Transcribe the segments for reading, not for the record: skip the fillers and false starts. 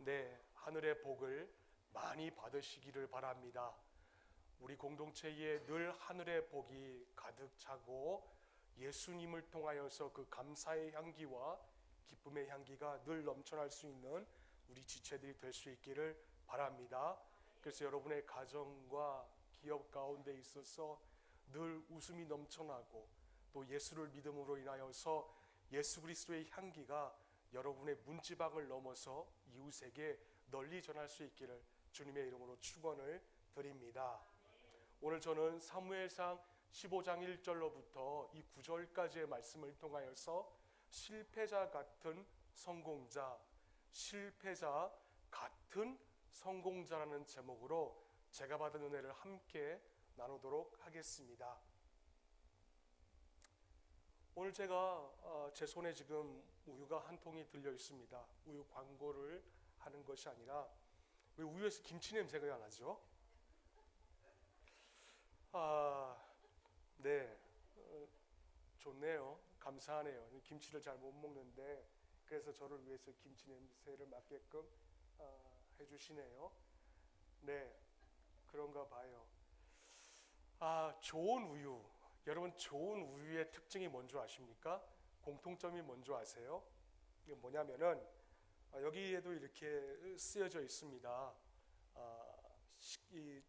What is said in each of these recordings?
네, 하늘의 복을 많이 받으시기를 바랍니다. 우리 공동체에 늘 하늘의 복이 가득 차고 예수님을 통하여서 그 감사의 향기와 기쁨의 향기가 늘 넘쳐날 수 있는 우리 지체들이 될 수 있기를 바랍니다. 그래서 여러분의 가정과 기업 가운데 있어서 늘 웃음이 넘쳐나고 또 예수를 믿음으로 인하여서 예수 그리스도의 향기가 여러분의 문지방을 넘어서 이웃에게 널리 전할 수 있기를 주님의 이름으로 축원을 드립니다. 오늘 저는 사무엘상 15장 1절로부터 이 9절까지의 말씀을 통하여서 실패자 같은 성공자, 실패자 같은 성공자라는 제목으로 제가 받은 은혜를 함께 나누도록 하겠습니다. 오늘 제가 제 손에 지금 우유가 한 통이 들려 있습니다. 우유 광고를 하는 것이 아니라 왜 우유에서 김치 냄새가 나죠? 네, 좋네요. 감사하네요. 김치를 잘 못 먹는데 그래서 저를 위해서 김치 냄새를 맡게끔 해주시네요. 네, 그런가 봐요. 좋은 우유. 여러분, 좋은 우유의 특징이 뭔지 아십니까? 공통점이 뭔지 아세요? 이게 뭐냐면은 여기에도 이렇게 쓰여져 있습니다. 이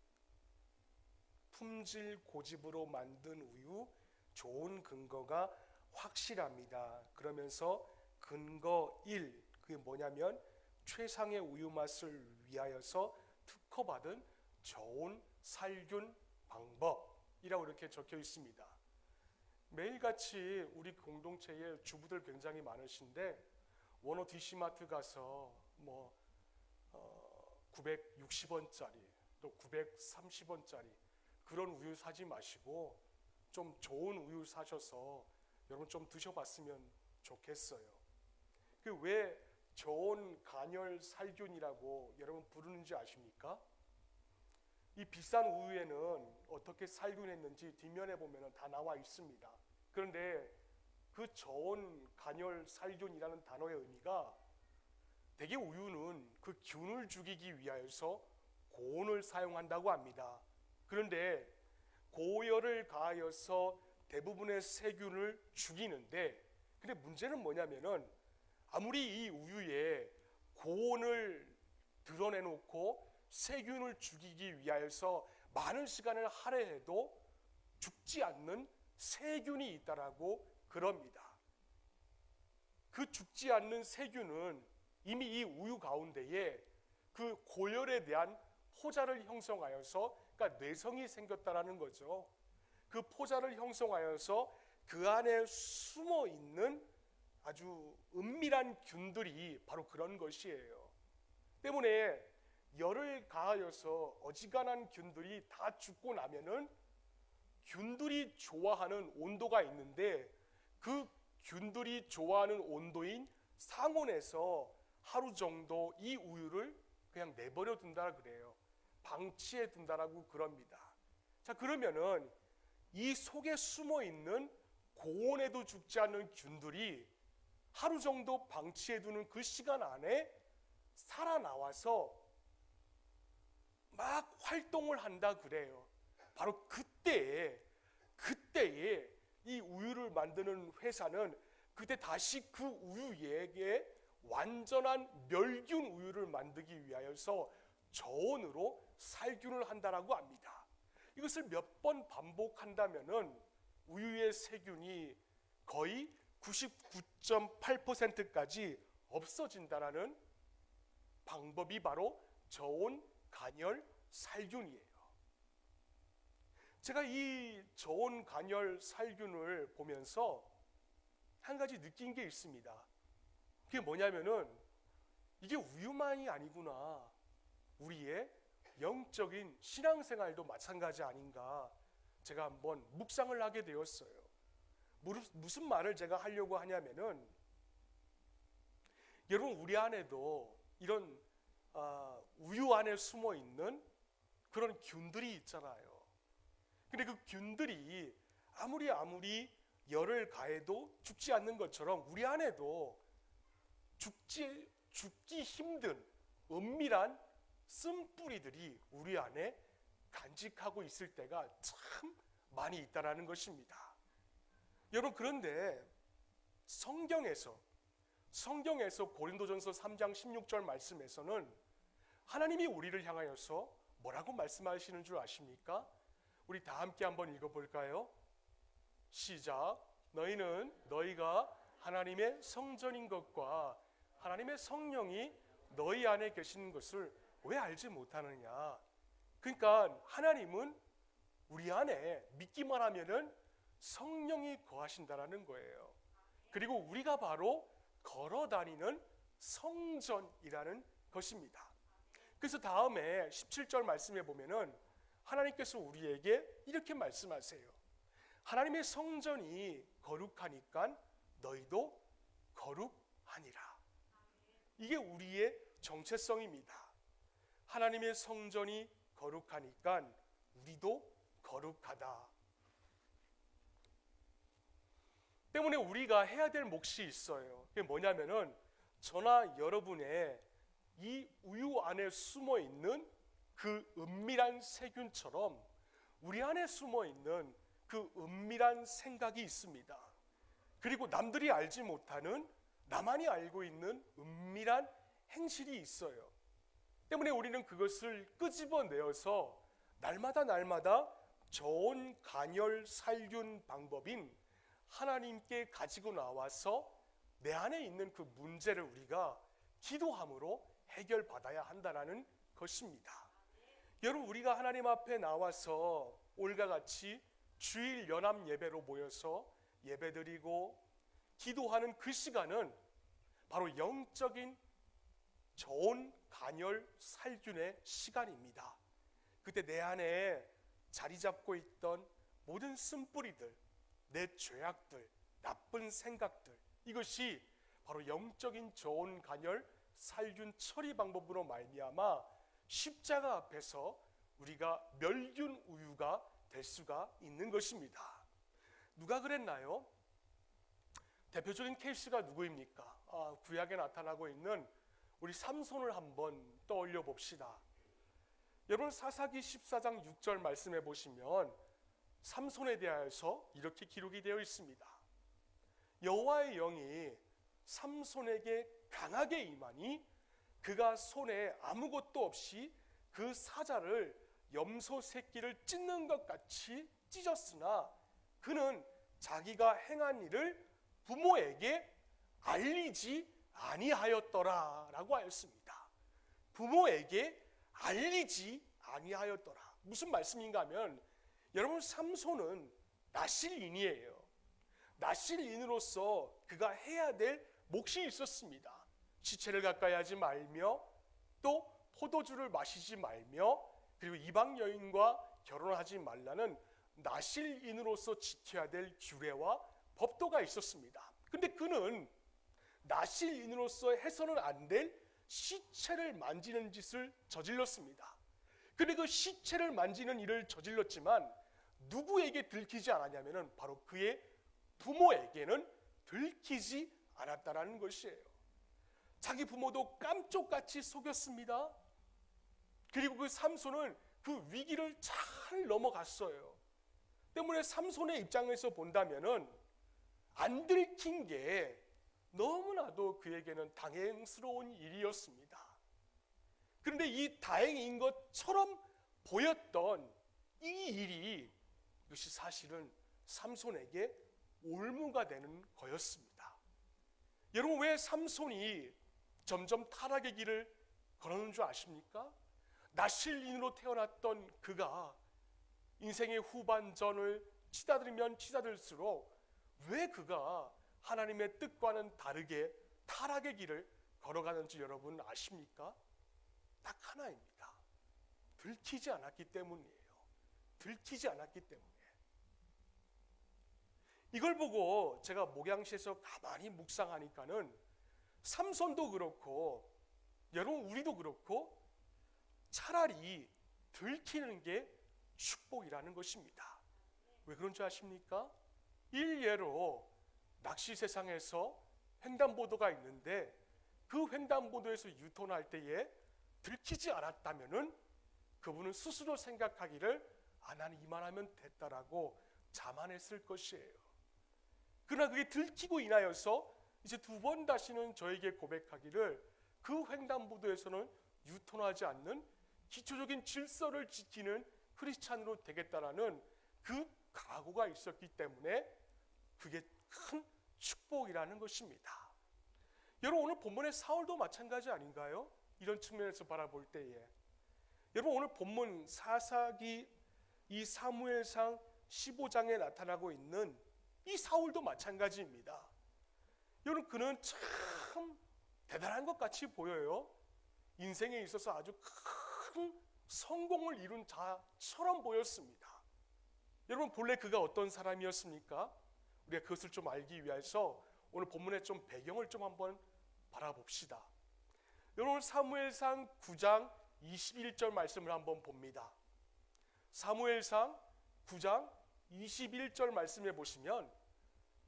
품질 고집으로 만든 우유, 좋은 근거가 확실합니다. 그러면서 근거 1, 그게 뭐냐면 최상의 우유 맛을 위하여서 특허받은 좋은 살균 방법이라고 이렇게 적혀 있습니다. 매일같이 우리 공동체에 주부들 굉장히 많으신데 원어 DC마트 가서 960원짜리 또 930원짜리 그런 우유 사지 마시고 좀 좋은 우유 사셔서 여러분 좀 드셔봤으면 좋겠어요. 그 왜 좋은 간열 살균이라고 여러분 부르는지 아십니까? 이 비싼 우유에는 어떻게 살균했는지 뒷면에 보면 다 나와 있습니다. 그런데 그 좋은 간열 살균이라는 단어의 의미가 대개 우유는 그 균을 죽이기 위하여서 고온을 사용한다고 합니다. 그런데 고열을 가하여서 대부분의 세균을 죽이는데, 근데 문제는 뭐냐면은 아무리 이 우유에 고온을 드러내놓고 세균을 죽이기 위하여서 많은 시간을 할애해도 죽지 않는 세균이 있다라고 그럽니다. 그 죽지 않는 세균은 이미 이 우유 가운데에 그 고열에 대한 포자를 형성하여서, 그러니까 뇌성이 생겼다라는 거죠. 그 포자를 형성하여서 그 안에 숨어 있는 아주 은밀한 균들이 바로 그런 것이에요. 때문에 열을 가하여서 어지간한 균들이 다 죽고 나면은 균들이 좋아하는 온도가 있는데 그 균들이 좋아하는 온도인 상온에서 하루 정도 이 우유를 그냥 내버려 둔다 그래요. 방치해 둔다라고 그럽니다. 자, 그러면은 이 속에 숨어 있는 고온에도 죽지 않는 균들이 하루 정도 방치해 두는 그 시간 안에 살아나와서 막 활동을 한다 그래요. 바로 그때에 이 우유를 만드는 회사는 그때 다시 그 우유에게 완전한 멸균 우유를 만들기 위하여서 저온으로 살균을 한다라고 합니다. 이것을 몇 번 반복한다면은 우유의 세균이 거의 99.8%까지 없어진다라는 방법이 바로 저온 간열 살균이에요. 제가 이 저온 간열 살균을 보면서 한 가지 느낀 게 있습니다. 그게 뭐냐면은 이게 우유만이 아니구나. 우리의 영적인 신앙생활도 마찬가지 아닌가. 제가 한번 묵상을 하게 되었어요. 무슨 말을 제가 하려고 하냐면은 여러분, 우리 안에도 이런 우유 안에 숨어 있는 그런 균들이 있잖아요. 근데 그 균들이 아무리 열을 가해도 죽지 않는 것처럼 우리 안에도 죽기 힘든 은밀한 쓴뿌리들이 우리 안에 간직하고 있을 때가 참 많이 있다라는 것입니다. 여러분, 그런데 성경에서 고린도전서 3장 16절 말씀에서는 하나님이 우리를 향하여서 뭐라고 말씀하시는 줄 아십니까? 우리 다 함께 한번 읽어볼까요? 시작. 너희가 하나님의 성전인 것과 하나님의 성령이 너희 안에 계시는 것을 왜 알지 못하느냐? 그러니까 하나님은 우리 안에 믿기만 하면은 성령이 거하신다라는 거예요. 그리고 우리가 바로 걸어 다니는 성전이라는 것입니다. 그래서 다음에 17절 말씀에 보면은 하나님께서 우리에게 이렇게 말씀하세요. 하나님의 성전이 거룩하니까 너희도 거룩하니라. 이게 우리의 정체성입니다. 하나님의 성전이 거룩하니까 우리도 거룩하다. 때문에 우리가 해야 될 몫이 있어요. 그게 뭐냐면은 저나 여러분의 이 우유 안에 숨어 있는 그 은밀한 세균처럼 우리 안에 숨어 있는 그 은밀한 생각이 있습니다. 그리고 남들이 알지 못하는, 나만이 알고 있는 은밀한 행실이 있어요. 때문에 우리는 그것을 끄집어내어서 날마다 좋은 간열 살균 방법인 하나님께 가지고 나와서 내 안에 있는 그 문제를 우리가 기도함으로 해결받아야 한다는 것입니다. 여러분, 우리가 하나님 앞에 나와서 올과 같이 주일 연합 예배로 모여서 예배드리고 기도하는 그 시간은 바로 영적인 좋은 간열 살균의 시간입니다. 그때 내 안에 자리 잡고 있던 모든 쓴뿌리들, 내 죄악들, 나쁜 생각들, 이것이 바로 영적인 좋은 간열 살균 처리 방법으로 말미암아 십자가 앞에서 우리가 멸균 우유가 될 수가 있는 것입니다. 누가 그랬나요? 대표적인 케이스가 누구입니까? 구약에 나타나고 있는 우리 삼손을 한번 떠올려 봅시다. 여러분, 사사기 14장 6절 말씀해 보시면 삼손에 대하여서 이렇게 기록이 되어 있습니다. 여호와의 영이 삼손에게 강하게 임하니 그가 손에 아무것도 없이 그 사자를 염소 새끼를 찢는 것 같이 찢었으나 그는 자기가 행한 일을 부모에게 알리지 아니하였더라 라고 하였습니다. 부모에게 알리지 아니하였더라. 무슨 말씀인가 하면, 여러분, 삼손은 나실인이에요. 나실인으로서 그가 해야 될 몫이 있었습니다. 시체를 가까이 하지 말며, 또 포도주를 마시지 말며, 그리고 이방 여인과 결혼하지 말라는 나실인으로서 지켜야 될 규례와 법도가 있었습니다. 근데 그는 나실인으로서 해서는 안 될 시체를 만지는 짓을 저질렀습니다. 근데 그 시체를 만지는 일을 저질렀지만 누구에게 들키지 않았냐면은 바로 그의 부모에게는 들키지 않았다라는 것이에요. 자기 부모도 깜쪽같이 속였습니다. 그리고 그 삼손은 그 위기를 잘 넘어갔어요. 때문에 삼손의 입장에서 본다면은 안 들킨 게 너무나도 그에게는 다행스러운 일이었습니다. 그런데 이 다행인 것처럼 보였던 이 일이, 이것이 사실은 삼손에게 올무가 되는 거였습니다. 여러분, 왜 삼손이 점점 타락의 길을 걸어오는 줄 아십니까? 나실인으로 태어났던 그가 인생의 후반전을 치닫으면 치닫을수록 왜 그가 하나님의 뜻과는 다르게 타락의 길을 걸어가는지 여러분 아십니까? 딱 하나입니다. 들키지 않았기 때문이에요. 들키지 않았기 때문에. 이걸 보고 제가 목양시에서 가만히 묵상하니까는 삼손도 그렇고 여러분 우리도 그렇고 차라리 들키는 게 축복이라는 것입니다. 왜 그런 줄 아십니까? 일례로 낚시 세상에서 횡단보도가 있는데 그 횡단보도에서 유턴할 때에 들키지 않았다면은 그분은 스스로 생각하기를 나는 이만하면 됐다라고 자만했을 것이에요. 그러나 그게 들키고 인하여서 이제 두 번 다시는 저에게 고백하기를 그 횡단보도에서는 유턴하지 않는 기초적인 질서를 지키는 크리스찬으로 되겠다라는 그 각오가 있었기 때문에 그게 큰 축복이라는 것입니다. 여러분, 오늘 본문의 사울도 마찬가지 아닌가요? 이런 측면에서 바라볼 때에 여러분, 오늘 본문 사사기 이 사무엘상 15장에 나타나고 있는 이 사울도 마찬가지입니다. 여러분, 그는 참 대단한 것 같이 보여요. 인생에 있어서 아주 큰 성공을 이룬 자처럼 보였습니다. 여러분, 본래 그가 어떤 사람이었습니까? 우리가 그것을 좀 알기 위해서 오늘 본문의 좀 배경을 좀 한번 바라봅시다. 여러분, 사무엘상 9장 21절 말씀을 한번 봅니다. 사무엘상 9장 21절 말씀에 보시면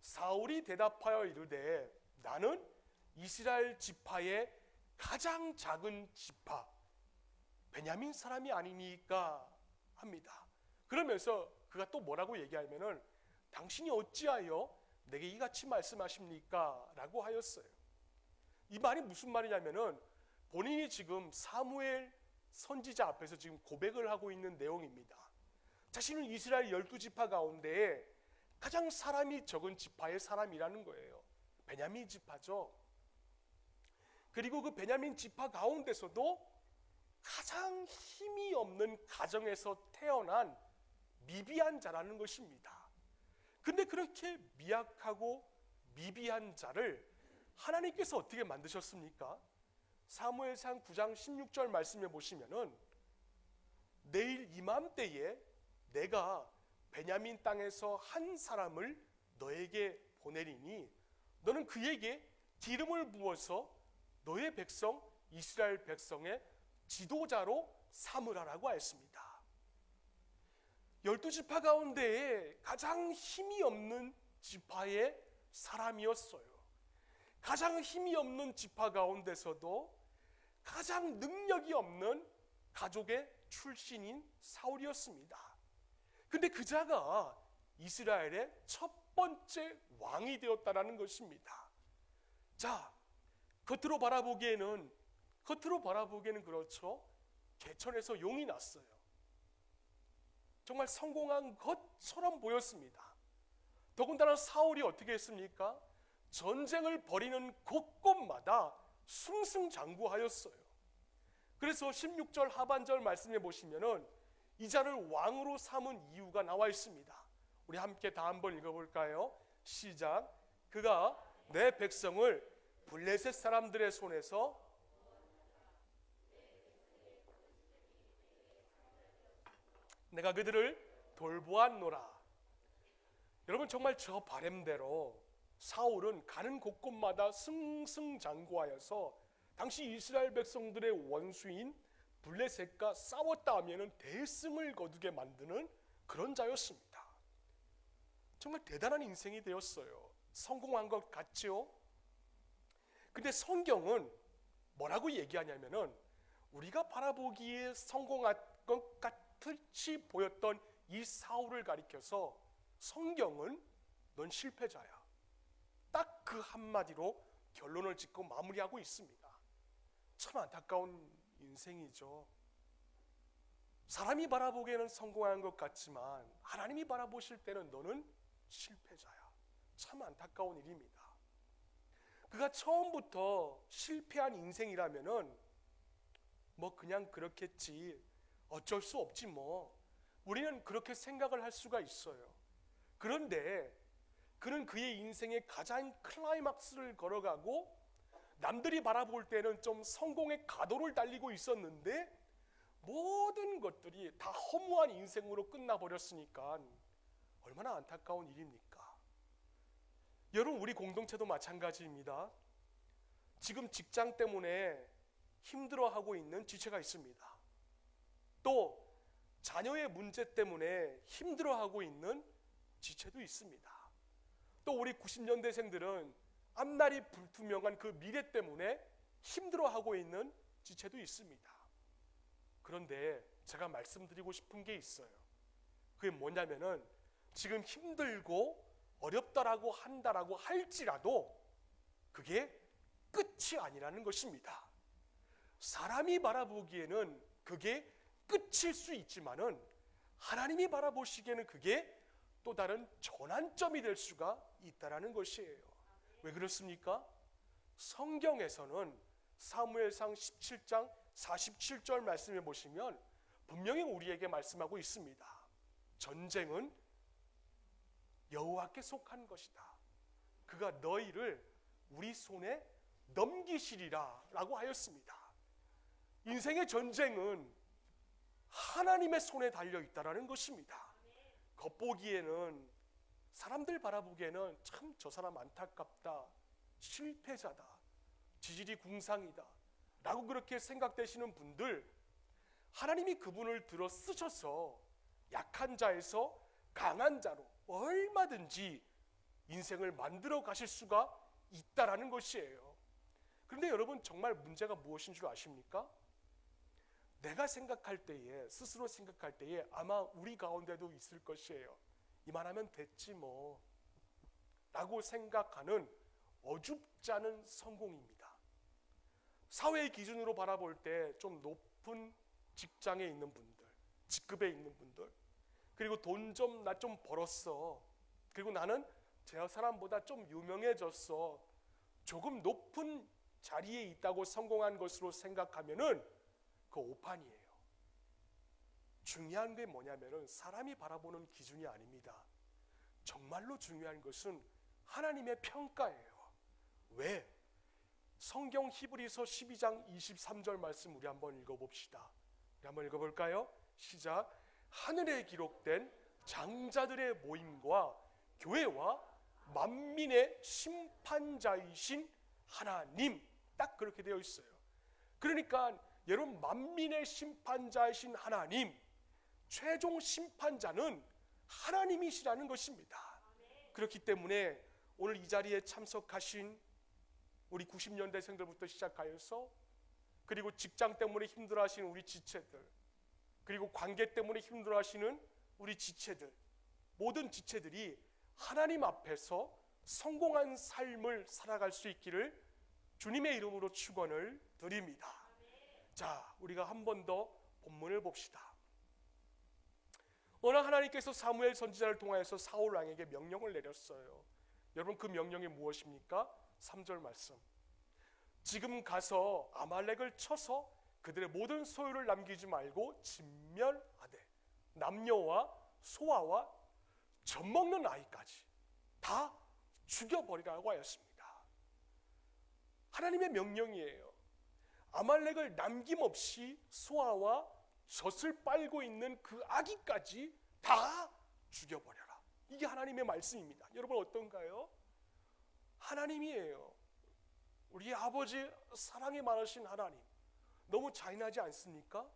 사울이 대답하여 이르되 나는 이스라엘 지파의 가장 작은 지파 베냐민 사람이 아니니까 합니다. 그러면서 그가 또 뭐라고 얘기하면은 당신이 어찌하여 내게 이같이 말씀하십니까? 라고 하였어요. 이 말이 무슨 말이냐면은 본인이 지금 사무엘 선지자 앞에서 지금 고백을 하고 있는 내용입니다. 자신은 이스라엘 12지파 가운데 가장 사람이 적은 지파의 사람이라는 거예요. 베냐민 지파죠. 그리고 그 베냐민 지파 가운데서도 가장 힘이 없는 가정에서 태어난 미비한 자라는 것입니다. 근데 그렇게 미약하고 미비한 자를 하나님께서 어떻게 만드셨습니까? 사무엘상 9장 16절 말씀에 보시면은 내일 이맘때에 내가 베냐민 땅에서 한 사람을 너에게 보내리니 너는 그에게 기름을 부어서 너의 백성 이스라엘 백성의 지도자로 삼으라라고 하였습니다. 12지파 가운데에 가장 힘이 없는 지파의 사람이었어요. 가장 힘이 없는 지파 가운데서도 가장 능력이 없는 가족의 출신인 사울이었습니다. 근데 그 자가 이스라엘의 첫 번째 왕이 되었다라는 것입니다. 자, 겉으로 바라보기에는 그렇죠. 개천에서 용이 났어요. 정말 성공한 것처럼 보였습니다. 더군다나 사울이 어떻게 했습니까? 전쟁을 벌이는 곳곳마다 승승장구하였어요. 그래서 16절 하반절 말씀해 보시면은 이 자를 왕으로 삼은 이유가 나와 있습니다. 우리 함께 다 한번 읽어볼까요? 시작. 그가 내 백성을 블레셋 사람들의 손에서 내가 그들을 돌보았노라. 여러분, 정말 저 바램대로 사울은 가는 곳곳마다 승승장구하여서 당시 이스라엘 백성들의 원수인 블레셋과 싸웠다 하면은 대승을 거두게 만드는 그런 자였습니다. 정말 대단한 인생이 되었어요. 성공한 것 같지요? 근데 성경은 뭐라고 얘기하냐면은 우리가 바라보기에 성공한 것 같이 보였던 이 사울을 가리켜서 성경은 넌 실패자야. 딱 그 한마디로 결론을 짓고 마무리하고 있습니다. 참 안타까운 인생이죠. 사람이 바라보기에는 성공한 것 같지만 하나님이 바라보실 때는 너는 실패자야. 참 안타까운 일입니다. 그가 처음부터 실패한 인생이라면은 뭐 그냥 그렇겠지, 어쩔 수 없지 뭐, 우리는 그렇게 생각을 할 수가 있어요. 그런데 그는 그의 인생의 가장 클라이막스를 걸어가고 남들이 바라볼 때는 좀 성공의 가도를 달리고 있었는데 모든 것들이 다 허무한 인생으로 끝나버렸으니까 얼마나 안타까운 일입니까? 여러분, 우리 공동체도 마찬가지입니다. 지금 직장 때문에 힘들어하고 있는 지체가 있습니다. 또 자녀의 문제 때문에 힘들어하고 있는 지체도 있습니다. 또 우리 90년대생들은 앞날이 불투명한 그 미래 때문에 힘들어하고 있는 지체도 있습니다. 그런데 제가 말씀드리고 싶은 게 있어요. 그게 뭐냐면은 지금 힘들고 어렵다라고 한다라고 할지라도 그게 끝이 아니라는 것입니다. 사람이 바라보기에는 그게 끝일 수 있지만은 하나님이 바라보시기에는 그게 또 다른 전환점이 될 수가 있다라는 것이에요. 왜 그렇습니까? 성경에서는 사무엘상 17장 47절 말씀해 보시면 분명히 우리에게 말씀하고 있습니다. 전쟁은 여호와께 속한 것이다. 그가 너희를 우리 손에 넘기시리라 라고 하였습니다. 인생의 전쟁은 하나님의 손에 달려 있다라는 것입니다. 겉보기에는 사람들 바라보기에는 참 저 사람 안타깝다, 실패자다, 지질이 궁상이다 라고 그렇게 생각되시는 분들, 하나님이 그분을 들어 쓰셔서 약한 자에서 강한 자로 얼마든지 인생을 만들어 가실 수가 있다라는 것이에요. 그런데 여러분, 정말 문제가 무엇인 줄 아십니까? 내가 생각할 때에, 스스로 생각할 때에 아마 우리 가운데도 있을 것이에요. 이만하면 됐지 뭐 라고 생각하는 어줍지 않은 성공입니다. 사회의 기준으로 바라볼 때 좀 높은 직장에 있는 분들, 직급에 있는 분들, 그리고 돈 좀 나 좀 벌었어, 그리고 나는 저 사람보다 좀 유명해졌어, 조금 높은 자리에 있다고 성공한 것으로 생각하면은 그 오판이에요. 중요한 게 뭐냐면은 사람이 바라보는 기준이 아닙니다. 정말로 중요한 것은 하나님의 평가예요. 왜? 성경 히브리서 12장 23절 말씀 우리 한번 읽어봅시다. 우리 한번 읽어볼까요? 시작. 하늘에 기록된 장자들의 모임과 교회와 만민의 심판자이신 하나님, 딱 그렇게 되어 있어요. 그러니까 여러분, 만민의 심판자이신 하나님, 최종 심판자는 하나님이시라는 것입니다. 그렇기 때문에 오늘 이 자리에 참석하신 우리 90년대생들부터 시작하여서, 그리고 직장 때문에 힘들어하시는 우리 지체들, 그리고 관계 때문에 힘들어하시는 우리 지체들, 모든 지체들이 하나님 앞에서 성공한 삶을 살아갈 수 있기를 주님의 이름으로 축원을 드립니다. 자, 우리가 한 번 더 본문을 봅시다. 어느 하나님께서 사무엘 선지자를 통하여서 사울 왕에게 명령을 내렸어요. 여러분, 그 명령이 무엇입니까? 3절 말씀. 지금 가서 아말렉을 쳐서 그들의 모든 소유를 남기지 말고 진멸하되 남녀와 소아와 젖먹는 아이까지 다 죽여버리라고 하였습니다. 하나님의 명령이에요. 아말렉을 남김없이 소아와 젖을 빨고 있는 그 아기까지 다 죽여버려라. 이게 하나님의 말씀입니다. 여러분, 어떤가요? 하나님이에요. 우리 아버지, 사랑이 많으신 하나님, 너무 잔인하지 않습니까?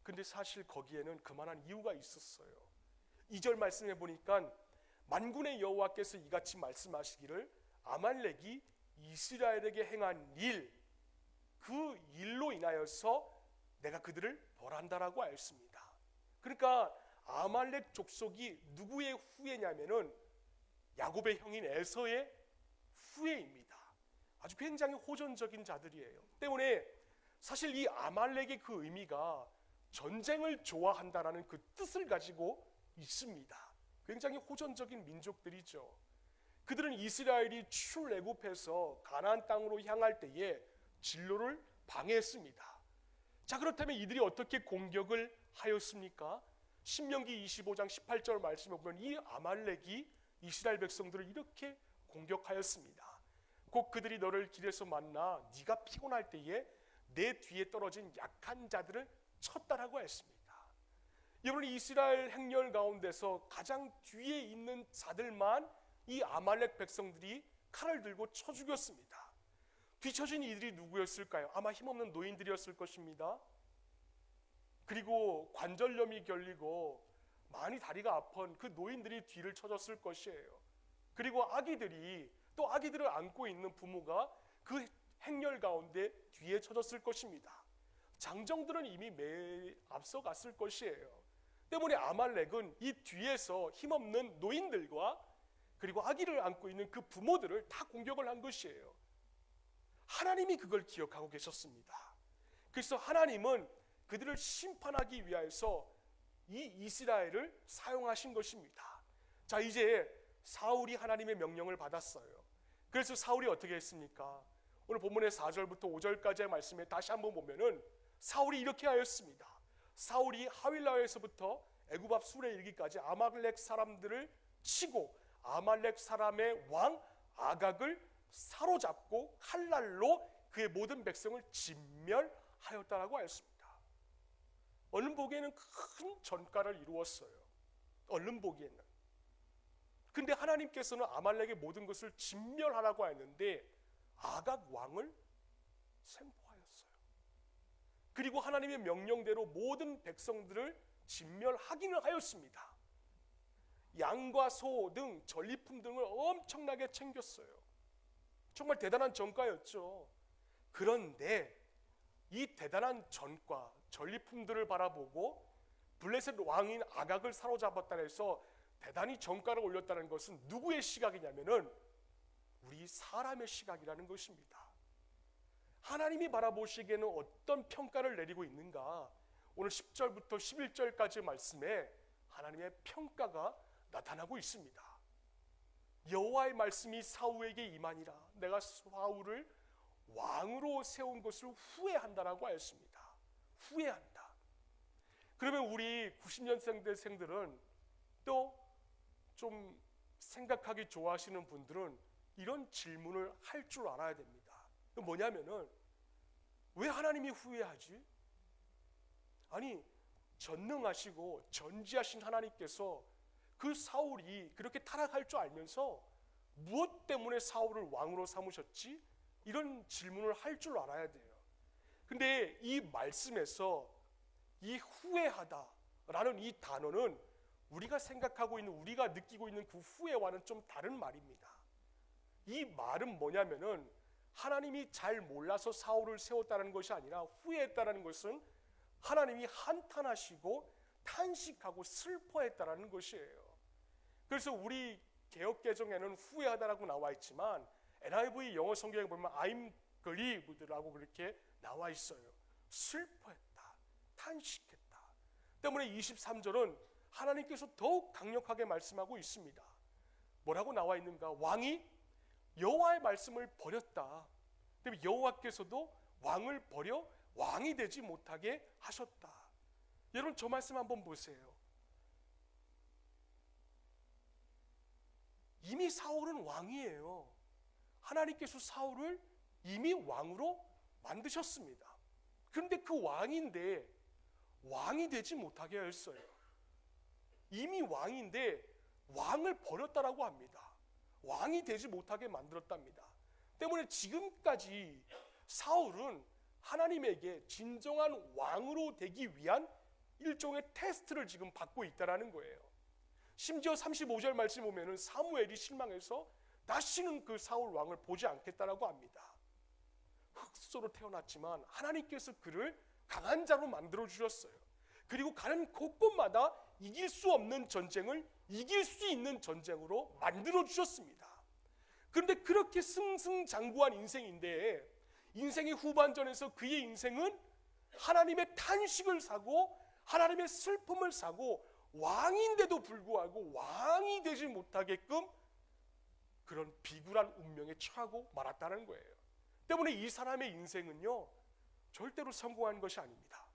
근데 사실 거기에는 그만한 이유가 있었어요. 2절 말씀해 보니까 만군의 여호와께서 이같이 말씀하시기를 아말렉이 이스라엘에게 행한 일, 그 일로 인하여서 내가 그들을 벌한다라고 하였습니다. 그러니까 아말렉 족속이 누구의 후예냐면은 야곱의 형인 에서의 후예입니다. 아주 굉장히 호전적인 자들이에요. 때문에 사실 이 아말렉의 그 의미가 전쟁을 좋아한다라는 그 뜻을 가지고 있습니다. 굉장히 호전적인 민족들이죠. 그들은 이스라엘이 출애굽해서 가나안 땅으로 향할 때에 진로를 방해했습니다. 자, 그렇다면 이들이 어떻게 공격을 하였습니까? 신명기 25장 18절 말씀에 보면 이 아말렉이 이스라엘 백성들을 이렇게 공격하였습니다. 곧 그들이 너를 길에서 만나 네가 피곤할 때에 내 뒤에 떨어진 약한 자들을 쳤다라고 했습니다. 여러분, 이스라엘 행렬 가운데서 가장 뒤에 있는 자들만 이 아말렉 백성들이 칼을 들고 쳐 죽였습니다. 뒤처진 이들이 누구였을까요? 아마 힘없는 노인들이었을 것입니다. 그리고 관절염이 결리고 많이 다리가 아픈 그 노인들이 뒤를 쳐줬을 것이에요. 그리고 아기들이, 또 아기들을 안고 있는 부모가 그 행렬 가운데 뒤에 쳐졌을 것입니다. 장정들은 이미 앞서 갔을 것이에요. 때문에 아말렉은 이 뒤에서 힘없는 노인들과 그리고 아기를 안고 있는 그 부모들을 다 공격을 한 것이에요. 하나님이 그걸 기억하고 계셨습니다. 그래서 하나님은 그들을 심판하기 위해서 이 이스라엘을 사용하신 것입니다. 자, 이제 사울이 하나님의 명령을 받았어요. 그래서 사울이 어떻게 했습니까? 오늘 본문의 4절부터 5절까지의 말씀에 다시 한번 보면은 사울이 이렇게 하였습니다. 사울이 하윌라에서부터 애굽 앞 술에 이르기까지 아말렉 사람들을 치고 아말렉 사람의 왕 아각을 사로잡고 칼날로 그의 모든 백성을 진멸하였다라고 하였습니다. 얼른 보기에는 큰 전과를 이루었어요. 얼른 보기에는. 근데 하나님께서는 아말렉의 모든 것을 진멸하라고 했는데 아각 왕을 생포하였어요. 그리고 하나님의 명령대로 모든 백성들을 진멸하기는 하였습니다. 양과 소 등 전리품 등을 엄청나게 챙겼어요. 정말 대단한 전과였죠. 그런데 이 대단한 전과, 전리품들을 바라보고 블레셋 왕인 아각을 사로잡았다 해서 대단히 전과를 올렸다는 것은 누구의 시각이냐면은 우리 사람의 시각이라는 것입니다. 하나님이 바라보시기에는 어떤 평가를 내리고 있는가? 오늘 10절부터 11절까지 말씀에 하나님의 평가가 나타나고 있습니다. 여호와의 말씀이 사울에게 임하니라. 내가 사울을 왕으로 세운 것을 후회한다라고 하였습니다. 후회한다. 그러면 우리 90년생들은 또 좀 생각하기 좋아하시는 분들은 이런 질문을 할 줄 알아야 됩니다. 뭐냐면은 왜 하나님이 후회하지? 아니, 전능하시고 전지하신 하나님께서 그 사울이 그렇게 타락할 줄 알면서 무엇 때문에 사울을 왕으로 삼으셨지? 이런 질문을 할 줄 알아야 돼요. 근데 이 말씀에서 이 후회하다라는 이 단어는 우리가 생각하고 있는, 우리가 느끼고 있는 그 후회와는 좀 다른 말입니다. 이 말은 뭐냐면은 하나님이 잘 몰라서 사울을 세웠다는 것이 아니라 후회했다는 것은 하나님이 한탄하시고 탄식하고 슬퍼했다는 것이에요. 그래서 우리 개역개정에는 후회하다라고 나와 있지만 NIV 영어 성경에 보면 I'm grieved라고 그렇게 나와 있어요. 슬퍼했다, 탄식했다. 때문에 23절은 하나님께서 더욱 강력하게 말씀하고 있습니다. 뭐라고 나와 있는가? 왕이 여호와의 말씀을 버렸다. 그다음에 여호와께서도 왕을 버려 왕이 되지 못하게 하셨다. 여러분, 저 말씀 한번 보세요. 이미 사울은 왕이에요. 하나님께서 사울을 이미 왕으로 만드셨습니다. 그런데 그 왕인데 왕이 되지 못하게 하였어요. 이미 왕인데 왕을 버렸다라고 합니다. 왕이 되지 못하게 만들었답니다. 때문에 지금까지 사울은 하나님에게 진정한 왕으로 되기 위한 일종의 테스트를 지금 받고 있다라는 거예요. 심지어 35절 말씀 보면은 사무엘이 실망해서 다시는 그 사울 왕을 보지 않겠다라고 합니다. 흙수저로 태어났지만 하나님께서 그를 강한 자로 만들어 주셨어요. 그리고 가는 곳곳마다 이길 수 없는 전쟁을 이길 수 있는 전쟁으로 만들어 주셨습니다. 그런데 그렇게 승승장구한 인생인데 인생의 후반전에서 그의 인생은 하나님의 탄식을 사고 하나님의 슬픔을 사고 왕인데도 불구하고 왕이 되지 못하게끔 그런 비굴한 운명에 처하고 말았다는 거예요. 때문에 이 사람의 인생은요 절대로 성공한 것이 아닙니다.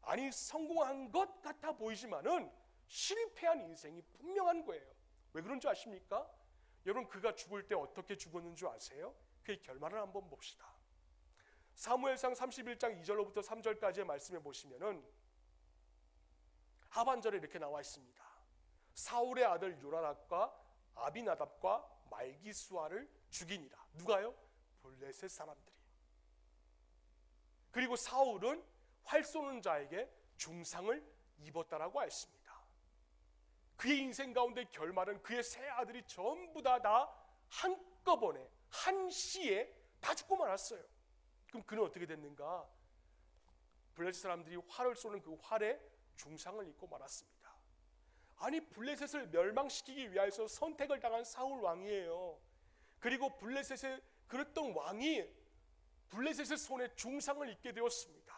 아니, 성공한 것 같아 보이지만은 실패한 인생이 분명한 거예요. 왜 그런 줄 아십니까? 여러분, 그가 죽을 때 어떻게 죽었는 줄 아세요? 그의 결말을 한번 봅시다. 사무엘상 31장 2절로부터 3절까지의 말씀에 보시면은 하반절에 이렇게 나와 있습니다. 사울의 아들 요나답과 아비나답과 말기수아를 죽이니라. 누가요? 블레셋 사람들이. 그리고 사울은 활 쏘는 자에게 중상을 입었다라고 했습니다. 그의 인생 가운데 결말은 그의 세 아들이 전부 다 한꺼번에 한시에 다 죽고 말았어요. 그럼 그는 어떻게 됐는가? 블레셋 사람들이 활을 쏘는 그 활에 중상을 입고 말았습니다. 아니, 블레셋을 멸망시키기 위해서 선택을 당한 사울 왕이에요. 그리고 블레셋의 그랬던 왕이 블레셋의 손에 중상을 입게 되었습니다.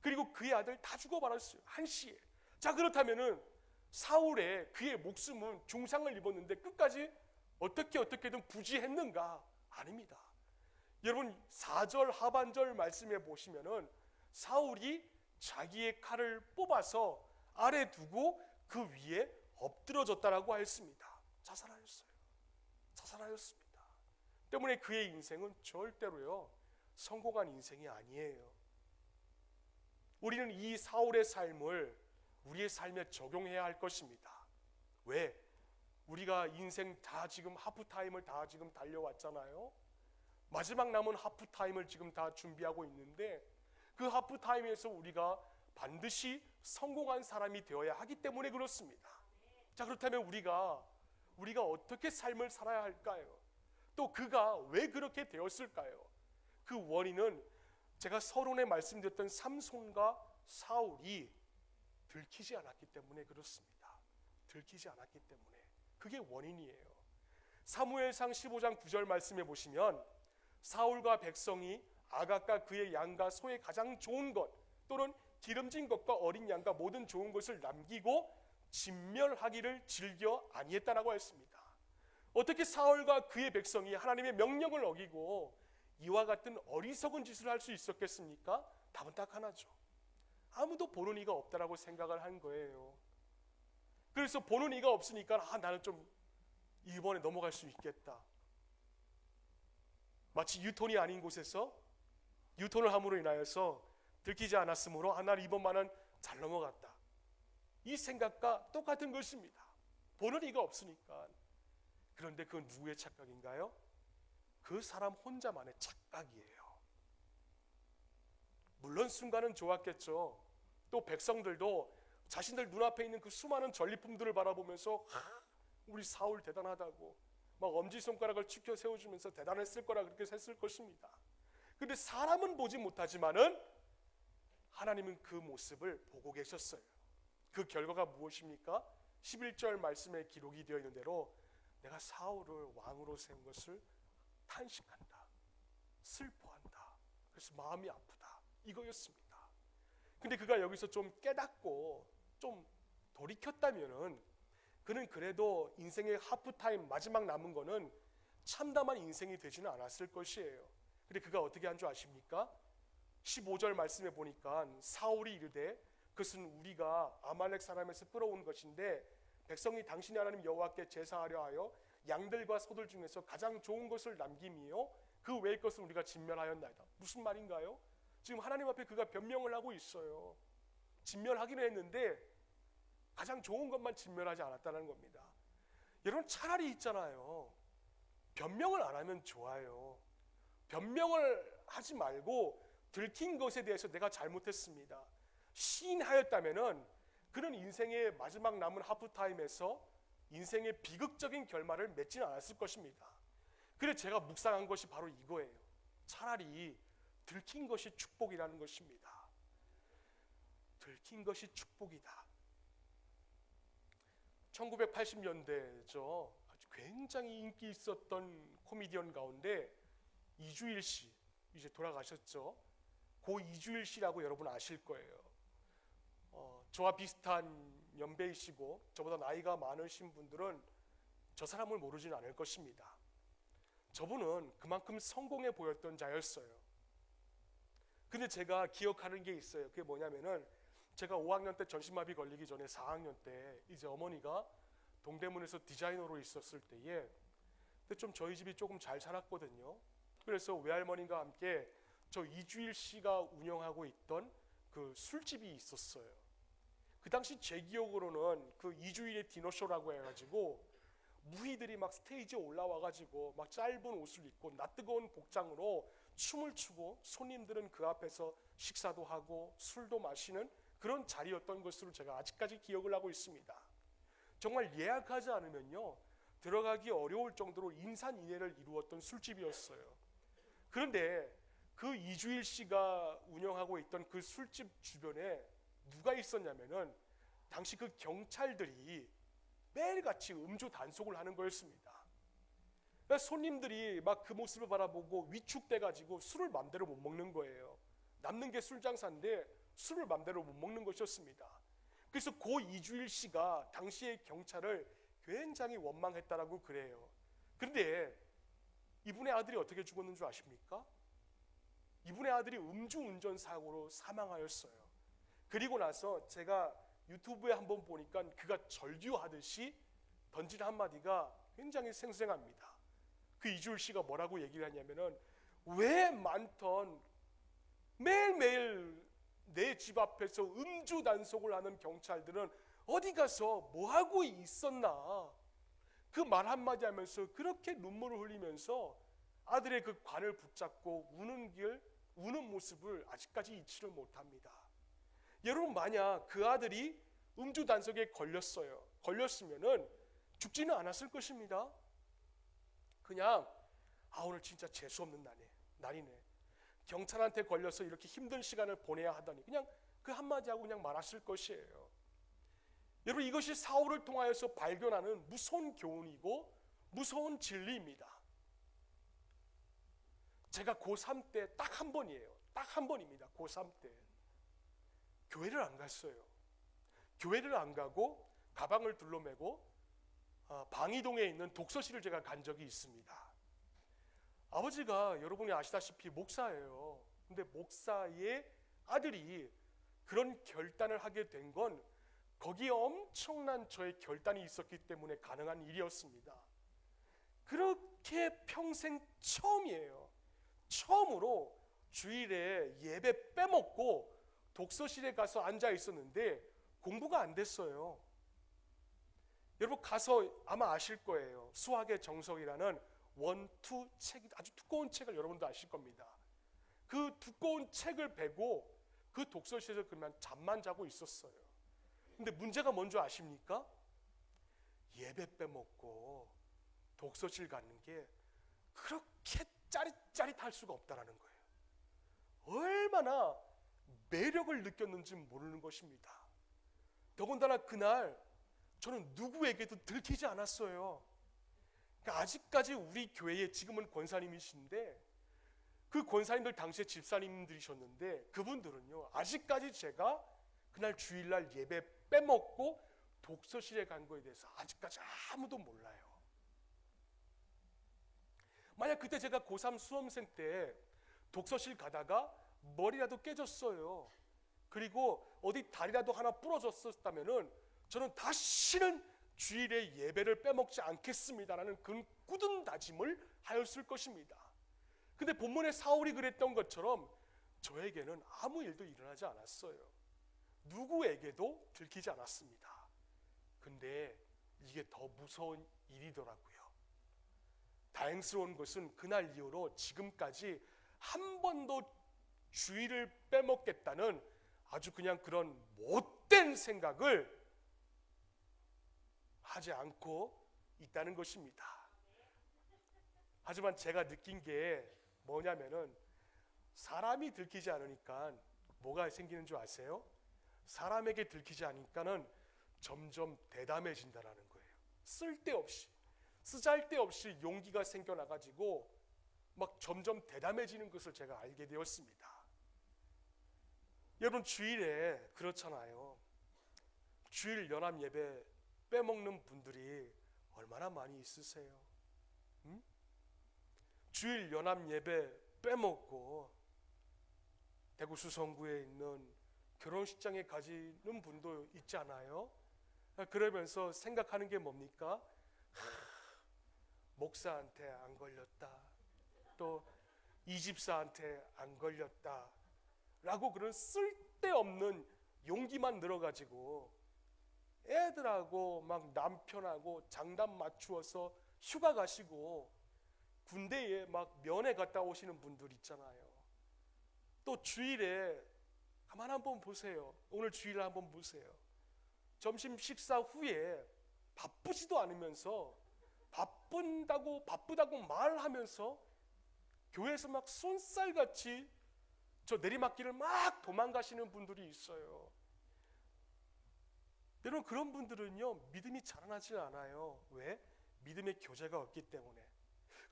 그리고 그의 아들 다 죽어 말았어요, 한시에. 자, 그렇다면은 사울의 그의 목숨은 중상을 입었는데 끝까지 어떻게든 부지했는가? 아닙니다. 여러분, 4절 하반절 말씀에 보시면은 사울이 자기의 칼을 뽑아서 아래 두고 그 위에 엎드러졌다라고 했습니다. 자살하였습니다. 때문에 그의 인생은 절대로요 성공한 인생이 아니에요. 우리는 이 사울의 삶을 우리의 삶에 적용해야 할 것입니다. 왜? 우리가 인생 다 지금 하프타임을 다 지금 달려왔잖아요. 마지막 남은 하프타임을 지금 다 준비하고 있는데 그 하프타임에서 우리가 반드시 성공한 사람이 되어야 하기 때문에 그렇습니다. 자, 그렇다면 우리가 어떻게 삶을 살아야 할까요? 또 그가 왜 그렇게 되었을까요? 그 원인은 제가 서론에 말씀드렸던 삼손과 사울이 들키지 않았기 때문에 그렇습니다. 들키지 않았기 때문에 그게 원인이에요. 사무엘상 15장 9절 말씀해 보시면 사울과 백성이 아각과 그의 양과 소의 가장 좋은 것 또는 기름진 것과 어린 양과 모든 좋은 것을 남기고 진멸하기를 즐겨 아니했다라고 했습니다. 어떻게 사울과 그의 백성이 하나님의 명령을 어기고 이와 같은 어리석은 짓을 할 수 있었겠습니까? 답은 딱 하나죠. 아무도 보는 이가 없다라고 생각을 한 거예요. 그래서 보는 이가 없으니까 나는 좀 이번에 넘어갈 수 있겠다. 마치 유턴이 아닌 곳에서 유턴을 함으로 인하여서 들키지 않았으므로 난 이번만은 잘 넘어갔다. 이 생각과 똑같은 것입니다. 보는 이가 없으니까. 그런데 그건 누구의 착각인가요? 그 사람 혼자만의 착각이에요. 물론 순간은 좋았겠죠. 또 백성들도 자신들 눈앞에 있는 그 수많은 전리품들을 바라보면서 우리 사울 대단하다고 막 엄지손가락을 치켜 세워주면서 대단했을 거라 그렇게 했을 것입니다. 근데 사람은 보지 못하지만은 하나님은 그 모습을 보고 계셨어요. 그 결과가 무엇입니까? 11절 말씀에 기록이 되어 있는 대로 내가 사울을 왕으로 세운 것을 탄식한다, 슬퍼한다, 그래서 마음이 아프다, 이거였습니다. 근데 그가 여기서 좀 깨닫고 좀 돌이켰다면은 그는 그래도 인생의 하프타임 마지막 남은 거는 참담한 인생이 되지는 않았을 것이에요. 근데 그가 어떻게 한 줄 아십니까? 15절 말씀에 보니까 사울이 이르되 그것은 우리가 아말렉 사람에서 끌어온 것인데 백성이 당신의 하나님 여호와께 제사하려 하여 양들과 소들 중에서 가장 좋은 것을 남김이요 그 외의 것은 우리가 진멸하였나이다. 무슨 말인가요? 지금 하나님 앞에 그가 변명을 하고 있어요. 진멸하기는 했는데 가장 좋은 것만 진멸하지 않았다는 겁니다. 여러분, 차라리 있잖아요, 변명을 안 하면 좋아요. 변명을 하지 말고 들킨 것에 대해서 내가 잘못했습니다, 시인하였다면은 그는 인생의 마지막 남은 하프타임에서 인생의 비극적인 결말을 맺지는 않았을 것입니다. 그래서 제가 묵상한 것이 바로 이거예요. 차라리 들킨 것이 축복이라는 것입니다. 들킨 것이 축복이다. 1980년대죠. 아주 굉장히 인기 있었던 코미디언 가운데 이주일 씨, 이제 돌아가셨죠. 고 이주일 씨라고 여러분 아실 거예요. 저와 비슷한 연배이시고 저보다 나이가 많으신 분들은 저 사람을 모르지는 않을 것입니다. 저분은 그만큼 성공해 보였던 자였어요. 근데 제가 기억하는 게 있어요. 그게 뭐냐면은 제가 5학년 때 전신마비 걸리기 전에 4학년 때 이제 어머니가 동대문에서 디자이너로 있었을 때에 근데 좀 저희 집이 조금 잘 살았거든요. 그래서 외할머니가 함께 저 이주일 씨가 운영하고 있던 그 술집이 있었어요. 그 당시 제 기억으로는 그 이주일의 디너쇼라고 해가지고 무희들이 막 스테이지에 올라와가지고 막 짧은 옷을 입고 낯뜨거운 복장으로 춤을 추고 손님들은 그 앞에서 식사도 하고 술도 마시는 그런 자리였던 것으로 제가 아직까지 기억을 하고 있습니다. 정말 예약하지 않으면요 들어가기 어려울 정도로 인산인해를 이루었던 술집이었어요. 그런데 그 이주일 씨가 운영하고 있던 그 술집 주변에 누가 있었냐면은 당시 그 경찰들이 매일같이 음주 단속을 하는 거였습니다. 그러니까 손님들이 막 그 모습을 바라보고 위축돼 가지고 술을 맘대로 못 먹는 거예요. 남는 게 술 장사인데 술을 맘대로 못 먹는 것이었습니다. 그래서 고 이주일 씨가 당시의 경찰을 굉장히 원망했다라고 그래요. 그런데 이분의 아들이 어떻게 죽었는 줄 아십니까? 이분의 아들이 음주운전 사고로 사망하였어요. 그리고 나서 제가 유튜브에 한번 보니까 그가 절규하듯이 던진 한마디가 굉장히 생생합니다. 그 이주일 씨가 뭐라고 얘기를 하냐면은, 왜 많던 매일매일 내 집 앞에서 음주 단속을 하는 경찰들은 어디 가서 뭐 하고 있었나, 그 말 한마디 하면서 그렇게 눈물을 흘리면서 아들의 그 관을 붙잡고 우는 모습을 아직까지 잊지를 못합니다. 여러분, 만약 그 아들이 음주 단속에 걸렸으면은 죽지는 않았을 것입니다. 그냥 오늘 진짜 재수 없는 날이네. 경찰한테 걸려서 이렇게 힘든 시간을 보내야 하다니 그냥 그 한마디 하고 그냥 말았을 것이에요. 여러분, 이것이 사울을 통하여서 발견하는 무서운 교훈이고 무서운 진리입니다. 제가 고3 때 딱 한 번이에요. 딱 한 번입니다. 고3 때 교회를 안 갔어요. 교회를 안 가고 가방을 둘러매고 방이동에 있는 독서실을 제가 간 적이 있습니다. 아버지가 여러분이 아시다시피 목사예요. 근데 목사의 아들이 그런 결단을 하게 된 건 거기에 엄청난 저의 결단이 있었기 때문에 가능한 일이었습니다. 그렇게 평생 처음이에요. 처음으로 주일에 예배 빼먹고 독서실에 가서 앉아 있었는데 공부가 안 됐어요. 여러분, 가서 아마 아실 거예요. 수학의 정석이라는 원투 책이, 아주 두꺼운 책을 여러분도 아실 겁니다. 그 두꺼운 책을 베고 그 독서실에서 그냥 잠만 자고 있었어요. 근데 문제가 뭔지 아십니까? 예배 빼먹고 독서실 가는 게 그렇게 짜릿짜릿할 수가 없다라는 거예요. 얼마나 매력을 느꼈는지 모르는 것입니다. 더군다나 그날 저는 누구에게도 들키지 않았어요. 그러니까 아직까지 우리 교회에, 지금은 권사님이신데 그 권사님들 당시에 집사님들이셨는데, 그분들은요 아직까지 제가 그날 주일날 예배 빼먹고 독서실에 간 거에 대해서 아직까지 아무도 몰라요. 만약 그때 제가 고3 수험생 때 독서실 가다가 머리라도 깨졌어요. 그리고 어디 다리라도 하나 부러졌었다면은 저는 다시는 주일에 예배를 빼먹지 않겠습니다라는 그 굳은 다짐을 하였을 것입니다. 근데 본문에 사울이 그랬던 것처럼 저에게는 아무 일도 일어나지 않았어요. 누구에게도 들키지 않았습니다. 근데 이게 더 무서운 일이더라고요. 다행스러운 것은 그날 이후로 지금까지 한 번도 주일을 빼먹겠다는 아주 그냥 그런 못된 생각을 하지 않고 있다는 것입니다. 하지만 제가 느낀 게 뭐냐면은, 사람이 들키지 않으니까 뭐가 생기는 줄 아세요? 사람에게 들키지 않으니까는 점점 대담해진다라는 거예요. 쓸데없이, 쓰잘데없이 용기가 생겨나가지고 막 점점 대담해지는 것을 제가 알게 되었습니다. 여러분, 주일에 그렇잖아요. 주일 연합 예배 빼먹는 분들이 얼마나 많이 있으세요? 응? 주일 연합 예배 빼먹고 대구 수성구에 있는 결혼식장에 가지는 분도 있지 않아요? 그러면서 생각하는 게 뭡니까? 목사한테 안 걸렸다, 또 이 집사한테 안 걸렸다 라고 그런 쓸데없는 용기만 늘어가지고 애들하고 막 남편하고 장단 맞추어서 휴가 가시고 군대에 막 면회 갔다 오시는 분들 있잖아요. 또 주일에 가만 한번 보세요. 오늘 주일에 한번 보세요. 점심 식사 후에 바쁘지도 않으면서 바쁘다고 말하면서 교회에서 막 쏜살같이 저 내리막길을 막 도망가시는 분들이 있어요. 여러분, 그런 분들은요 믿음이 자라나지 않아요. 왜? 믿음의 교제가 없기 때문에.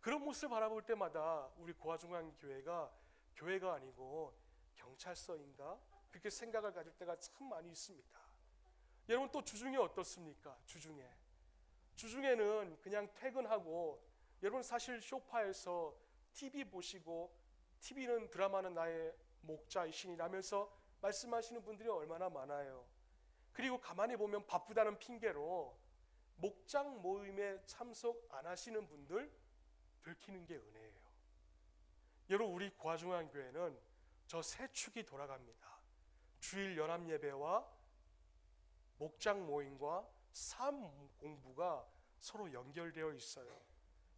그런 모습을 바라볼 때마다 우리 고아중앙교회가 교회가 아니고 경찰서인가 그렇게 생각을 가질 때가 참 많이 있습니다. 여러분, 또 주중에 어떻습니까? 주중에는 그냥 퇴근하고, 여러분 사실 소파에서 TV 보시고, TV는 드라마는 나의 목자이시니라면서 말씀하시는 분들이 얼마나 많아요. 그리고 가만히 보면 바쁘다는 핑계로 목장 모임에 참석 안 하시는 분들 들키는 게 은혜예요. 여러분, 우리 고아중앙교회는 저 세 축이 돌아갑니다. 주일 연합 예배와 목장 모임과 삶 공부가 서로 연결되어 있어요.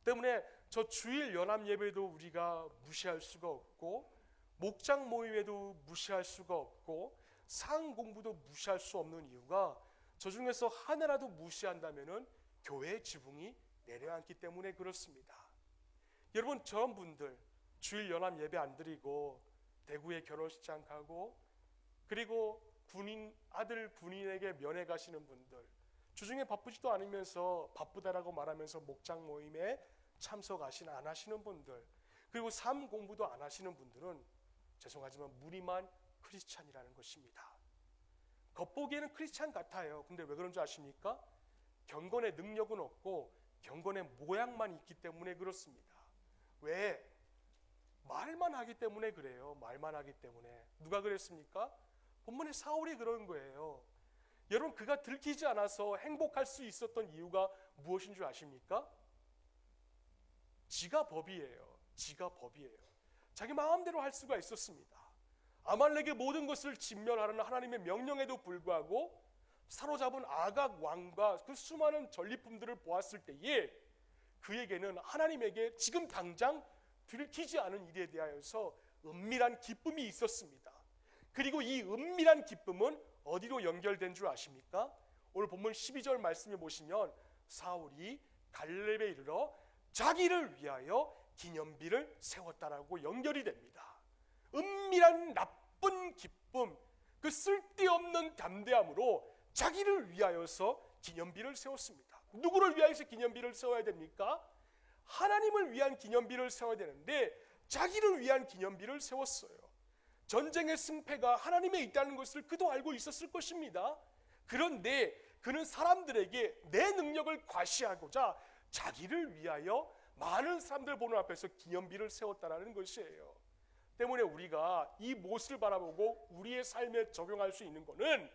때문에 저 주일 연합 예배도 우리가 무시할 수가 없고, 목장 모임에도 무시할 수가 없고, 삶 공부도 무시할 수 없는 이유가, 저 중에서 하나라도 무시한다면은 교회의 지붕이 내려앉기 때문에 그렇습니다. 여러분, 저런 분들 주일 연합 예배 안 드리고 대구에 결혼식장 가고, 그리고 아들 군인에게 면회 가시는 분들, 주중에 바쁘지도 않으면서 바쁘다라고 말하면서 목장 모임에 참석 안 하시는 분들, 그리고 삶 공부도 안 하시는 분들은 죄송하지만 무리만 크리스찬이라는 것입니다. 겉보기에는 크리스찬 같아요. 근데 왜 그런 줄 아십니까? 경건의 능력은 없고 경건의 모양만 있기 때문에 그렇습니다. 왜? 말만 하기 때문에 그래요. 말만 하기 때문에. 누가 그랬습니까? 본문에 사울이 그런 거예요. 여러분, 그가 들키지 않아서 행복할 수 있었던 이유가 무엇인 줄 아십니까? 지가 법이에요. 자기 마음대로 할 수가 있었습니다. 아말렉의 모든 것을 진멸하라는 하나님의 명령에도 불구하고 사로잡은 아각 왕과 그 수많은 전리품들을 보았을 때에 그에게는 하나님에게 지금 당장 들키지 않은 일에 대하여서 은밀한 기쁨이 있었습니다. 그리고 이 은밀한 기쁨은 어디로 연결된 줄 아십니까? 오늘 본문 12절 말씀에 보시면 사울이 갈렙에 이르러 자기를 위하여 기념비를 세웠다라고 연결이 됩니다. 은밀한 나쁜 기쁨, 그 쓸데없는 담대함으로 자기를 위하여서 기념비를 세웠습니다. 누구를 위하여서 기념비를 세워야 됩니까? 하나님을 위한 기념비를 세워야 되는데 자기를 위한 기념비를 세웠어요. 전쟁의 승패가 하나님에 있다는 것을 그도 알고 있었을 것입니다. 그런데 그는 사람들에게 내 능력을 과시하고자 자기를 위하여 많은 사람들 보는 앞에서 기념비를 세웠다는 것이에요. 때문에 우리가 이 모습을 바라보고 우리의 삶에 적용할 수 있는 것은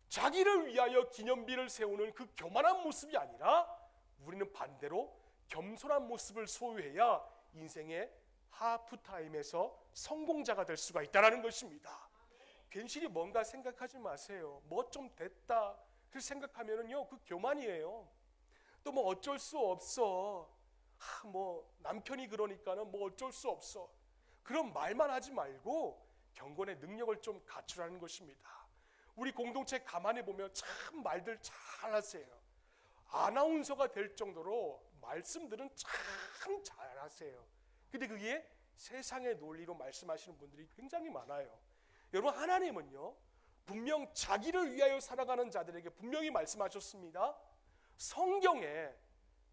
자기를 위하여 기념비를 세우는 그 교만한 모습이 아니라 우리는 반대로 겸손한 모습을 소유해야 인생의 하프타임에서 성공자가 될 수가 있다는 것입니다. 괜시리 뭔가 생각하지 마세요. 뭐 좀 됐다 그 생각하면은요, 그 교만이에요. 또 뭐 어쩔 수 없어. 뭐 남편이 그러니까는 뭐 어쩔 수 없어. 그런 말만 하지 말고 경건의 능력을 좀 갖추라는 것입니다. 우리 공동체 가만히 보면 참 말들 잘하세요. 아나운서가 될 정도로 말씀들은 참 잘하세요. 근데 그게 세상의 논리로 말씀하시는 분들이 굉장히 많아요. 여러분, 하나님은요 분명 자기를 위하여 살아가는 자들에게 분명히 말씀하셨습니다. 성경에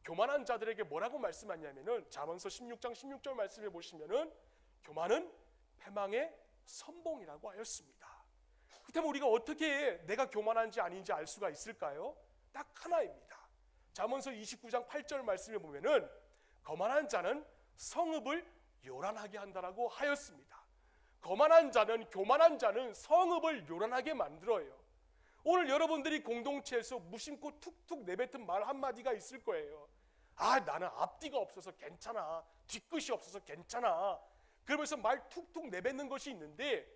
교만한 자들에게 뭐라고 말씀하냐면은 잠언서 16장 16절 말씀해 보시면은 교만은 패망의 선봉이라고 하였습니다. 그렇다면 우리가 어떻게 내가 교만한지 아닌지 알 수가 있을까요? 딱 하나입니다. 잠언서 29장 8절 말씀에 보면은 거만한 자는 성읍을 요란하게 한다라고 하였습니다. 거만한 자는, 교만한 자는 성읍을 요란하게 만들어요. 오늘 여러분들이 공동체에서 무심코 툭툭 내뱉은 말 한마디가 있을 거예요. 나는 앞뒤가 없어서 괜찮아, 뒤끝이 없어서 괜찮아, 그러면서 말 툭툭 내뱉는 것이 있는데,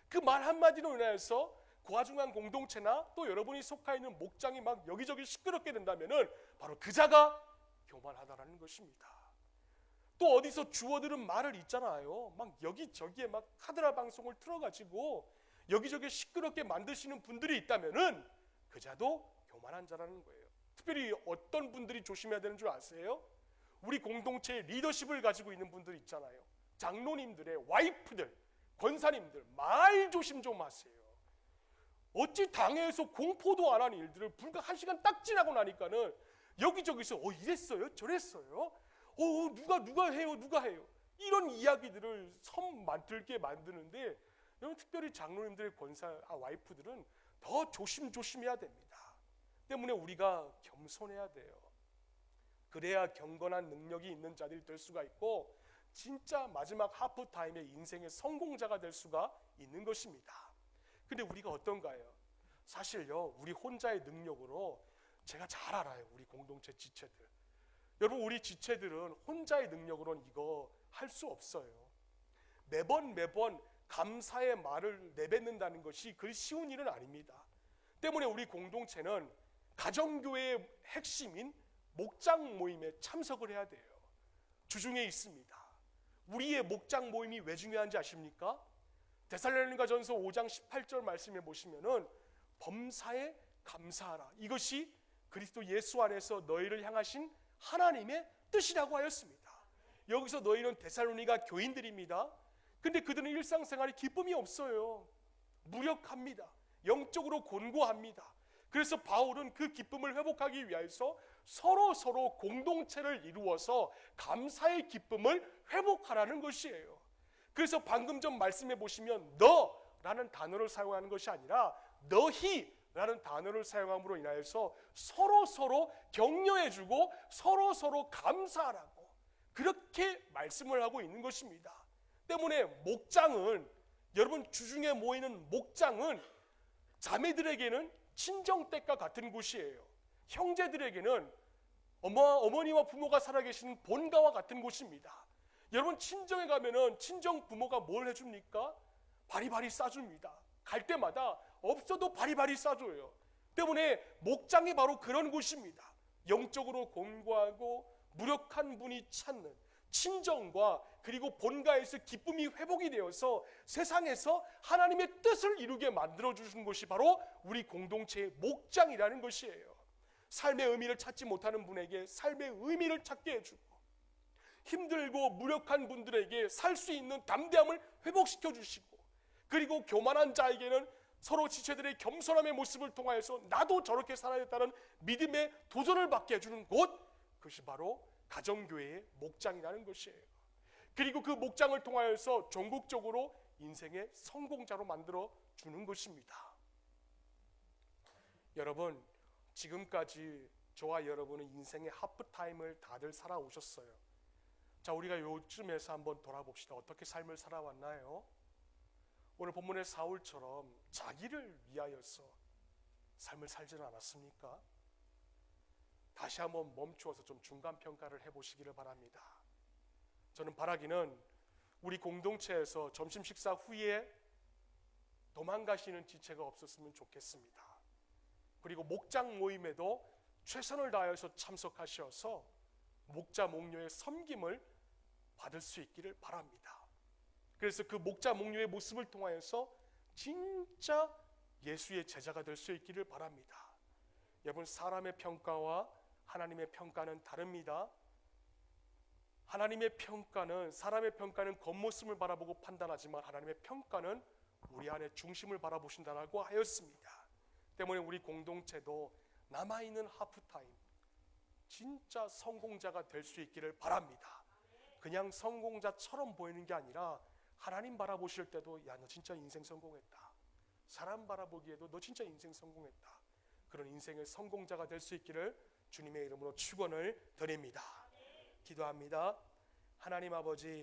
그 말 한마디로 인해서 고아중앙 공동체나 또 여러분이 속해 있는 목장이 막 여기저기 시끄럽게 된다면은 바로 그 자가 교만하다라는 것입니다. 또 어디서 주워들은 말을 있잖아요. 막 여기저기에 막 카드라 방송을 틀어가지고 여기저기 시끄럽게 만드시는 분들이 있다면은 그 자도 교만한 자라는 거예요. 특별히 어떤 분들이 조심해야 되는 줄 아세요? 우리 공동체의 리더십을 가지고 있는 분들 있잖아요. 장로님들의 와이프들, 권사님들 말 조심 좀 하세요. 어찌 당회에서 공포도 안 한 일들을 불과 1시간 딱 지나고 나니까는 여기저기서 이랬어요 저랬어요, 누가 해요 이런 이야기들을 섬 만들게 만드는데, 여러분 특별히 장로님들의 와이프들은 더 조심해야 됩니다. 때문에 우리가 겸손해야 돼요. 그래야 경건한 능력이 있는 자들이 될 수가 있고 진짜 마지막 하프타임의 인생의 성공자가 될 수가 있는 것입니다. 근데 우리가 어떤가요? 사실요, 우리 혼자의 능력으로, 제가 잘 알아요, 우리 공동체 지체들. 여러분 우리 지체들은 혼자의 능력으로는 이거 할 수 없어요. 매번 감사의 말을 내뱉는다는 것이 그리 쉬운 일은 아닙니다. 때문에 우리 공동체는 가정교회의 핵심인 목장 모임에 참석을 해야 돼요. 주중에 있습니다. 우리의 목장 모임이 왜 중요한지 아십니까? 데살로니가전서 5장 18절 말씀에 보시면은 범사에 감사하라, 이것이 그리스도 예수 안에서 너희를 향하신 하나님의 뜻이라고 하였습니다. 여기서 너희는 데살로니가 교인들입니다. 근데 그들은 일상생활에 기쁨이 없어요. 무력합니다. 영적으로 곤고합니다. 그래서 바울은 그 기쁨을 회복하기 위해서 서로 공동체를 이루어서 감사의 기쁨을 회복하라는 것이에요. 그래서 방금 전 말씀해 보시면 너라는 단어를 사용하는 것이 아니라 너희라는 단어를 사용함으로 인하여서 서로 격려해주고 서로 감사하라고 그렇게 말씀을 하고 있는 것입니다. 때문에 목장은, 여러분 주중에 모이는 목장은 자매들에게는 친정댁과 같은 곳이에요. 형제들에게는 어머니와 부모가 살아계신 본가와 같은 곳입니다. 여러분 친정에 가면은 친정 부모가 뭘 해줍니까? 바리바리 싸줍니다. 갈 때마다 없어도 바리바리 싸줘요. 때문에 목장이 바로 그런 곳입니다. 영적으로 곤고하고 무력한 분이 찾는 친정과 그리고 본가에서 기쁨이 회복이 되어서 세상에서 하나님의 뜻을 이루게 만들어주시는 것이 바로 우리 공동체의 목장이라는 것이에요. 삶의 의미를 찾지 못하는 분에게 삶의 의미를 찾게 해주고, 힘들고 무력한 분들에게 살 수 있는 담대함을 회복시켜 주시고, 그리고 교만한 자에게는 서로 지체들의 겸손함의 모습을 통하여서 나도 저렇게 살아야겠다는 믿음의 도전을 받게 해주는 곳, 그것이 바로 가정교회의 목장이라는 것이에요. 그리고 그 목장을 통하여서 전국적으로 인생의 성공자로 만들어 주는 것입니다. 여러분 지금까지 저와 여러분은 인생의 하프타임을 다들 살아오셨어요. 자, 우리가 요쯤에서 한번 돌아봅시다. 어떻게 삶을 살아왔나요? 오늘 본문의 사울처럼 자기를 위하여서 삶을 살지는 않았습니까? 다시 한번 멈추어서 좀 중간 평가를 해보시기를 바랍니다. 저는 바라기는 우리 공동체에서 점심 식사 후에 도망가시는 지체가 없었으면 좋겠습니다. 그리고 목장 모임에도 최선을 다해서 참석하셔서 목자 목녀의 섬김을 받을 수 있기를 바랍니다. 그래서 그 목자 목녀의 모습을 통하여서 진짜 예수의 제자가 될 수 있기를 바랍니다. 여러분 사람의 평가와 하나님의 평가는 다릅니다. 하나님의 평가는, 사람의 평가는 겉모습을 바라보고 판단하지만 하나님의 평가는 우리 안에 중심을 바라보신다라고 하였습니다. 때문에 우리 공동체도 남아있는 하프타임 진짜 성공자가 될 수 있기를 바랍니다. 그냥 성공자처럼 보이는 게 아니라 하나님 바라보실 때도 야, 너 진짜 인생 성공했다. 사람 바라보기에도 너 진짜 인생 성공했다. 그런 인생의 성공자가 될 수 있기를 주님의 이름으로 축원을 드립니다. 기도합니다. 하나님 아버지,